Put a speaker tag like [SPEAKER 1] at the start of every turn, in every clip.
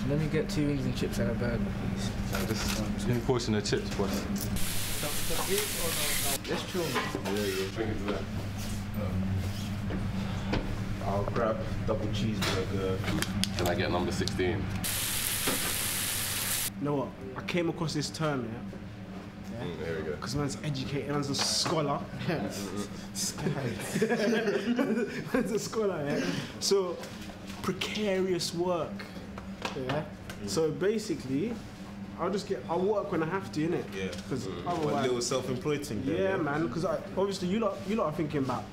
[SPEAKER 1] Let me get 2 wings and chips and a burger, please.
[SPEAKER 2] Just one portion of chips, boss.
[SPEAKER 1] Let's chill.
[SPEAKER 2] Yeah, bring it to that.
[SPEAKER 3] I'll grab double cheeseburger.
[SPEAKER 2] Can I get number 16?
[SPEAKER 4] You know what? I came across this term,
[SPEAKER 2] There we go.
[SPEAKER 4] because man's educated, man's a scholar. Man's a scholar, yeah? So, precarious work, yeah? So basically, I'll work when I have to, innit?
[SPEAKER 3] Yeah.
[SPEAKER 4] Because
[SPEAKER 3] A
[SPEAKER 4] otherwise,
[SPEAKER 3] little self-employed thing.
[SPEAKER 4] yeah, man. Because obviously you lot are thinking far,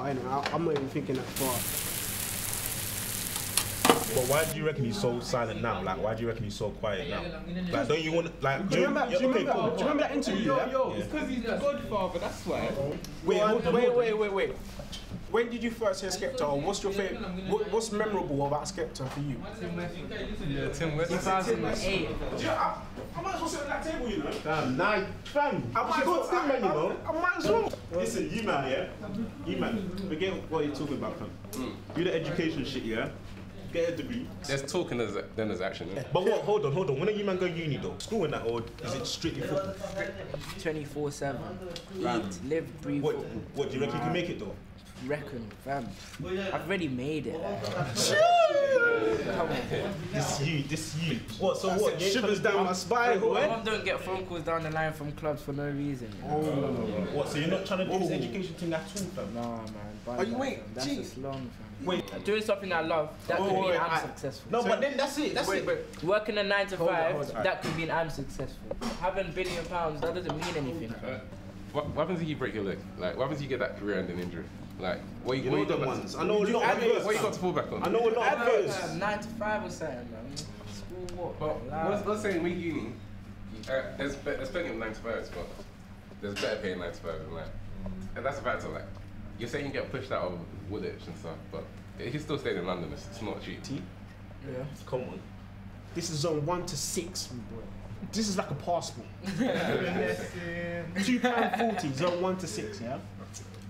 [SPEAKER 4] innit? I'm not even thinking that far.
[SPEAKER 3] But why do you reckon he's so silent now? Like, why do you reckon he's so quiet now? Like, don't you want, like,
[SPEAKER 4] Do you remember that interview?
[SPEAKER 5] It's because he's the godfather, that's why.
[SPEAKER 4] Wait. When did you first hear Skepta, or what's your favorite? What's memorable about Skepta for you?
[SPEAKER 5] Yeah, Tim West.
[SPEAKER 1] 2008.
[SPEAKER 4] I might as well sit at that table, you know.
[SPEAKER 3] Damn, nah, fam.
[SPEAKER 4] I might as well,
[SPEAKER 3] man, you know.
[SPEAKER 4] I might as well.
[SPEAKER 3] Listen, you man, yeah? You man, forget what you're talking about, fam. Do the education shit, yeah? Get a degree.
[SPEAKER 2] There's talking, then there's action. Yeah?
[SPEAKER 3] But what, hold on. When are you man going uni though? School and that, or is it strictly football?
[SPEAKER 1] 24/7. Eat, live, breathe.
[SPEAKER 3] What, do you reckon you can make it though?
[SPEAKER 1] Reckon, fam. I've already made it. Come on.
[SPEAKER 3] This you. What, so what?
[SPEAKER 4] Shivers down my spine.
[SPEAKER 1] I don't get phone calls down the line from clubs for no reason.
[SPEAKER 3] What, so you're not trying to do this education thing at all, fam?
[SPEAKER 1] Nah, man.
[SPEAKER 4] Are you wait?
[SPEAKER 1] That's just long, fam.
[SPEAKER 4] Wait.
[SPEAKER 1] Doing something I love, that could mean I'm successful.
[SPEAKER 3] No, but then that's it.
[SPEAKER 1] Working a 9 to 5,
[SPEAKER 4] on.
[SPEAKER 1] that could mean I'm successful. Having £1 billion, that doesn't mean anything.
[SPEAKER 2] What happens if you break your leg? Like, what happens if you get that career-ending injury? Like, what you
[SPEAKER 3] know the ones. I know a lot of adverts.
[SPEAKER 2] What you got to fall back on?
[SPEAKER 3] I know a lot of adverts.
[SPEAKER 1] 9 to 5 or something, man. School what?
[SPEAKER 2] But let's say we uni, there's plenty of 9 to 5s, but there's better paying 9 to 5 than that. And that's about to, like, you're saying you get pushed out of Woolwich and stuff, but if you still staying in London, it's not cheap.
[SPEAKER 1] Yeah.
[SPEAKER 3] Come on.
[SPEAKER 4] This is zone 1 to 6, bro. This is like a passport. £2.40, zone 1 to 6, yeah?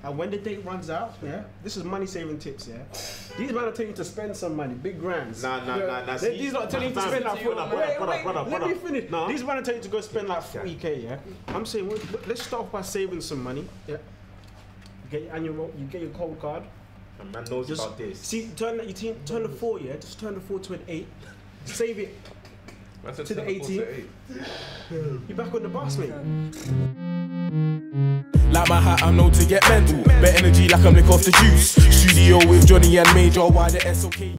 [SPEAKER 4] And when the date runs out, yeah, this is money saving tips, yeah? These men are telling you to spend some money, big grands.
[SPEAKER 3] Nah.
[SPEAKER 4] These are telling you to spend like
[SPEAKER 3] brother.
[SPEAKER 4] Let me finish.
[SPEAKER 3] Nah.
[SPEAKER 4] These men are telling you to go spend like 40k, yeah? I'm saying, let's start off by saving some money, yeah? You get your annual, you get your cold card.
[SPEAKER 3] And man knows about this.
[SPEAKER 4] See, turn the 4, yeah? Just turn the 4 to an 8. Save it to the 18. You're back on the bus, mate.
[SPEAKER 6] Like my hat, I know to get mental. Better energy like I'm lick off the juice. Studio with Johnny and Major, why the SOK?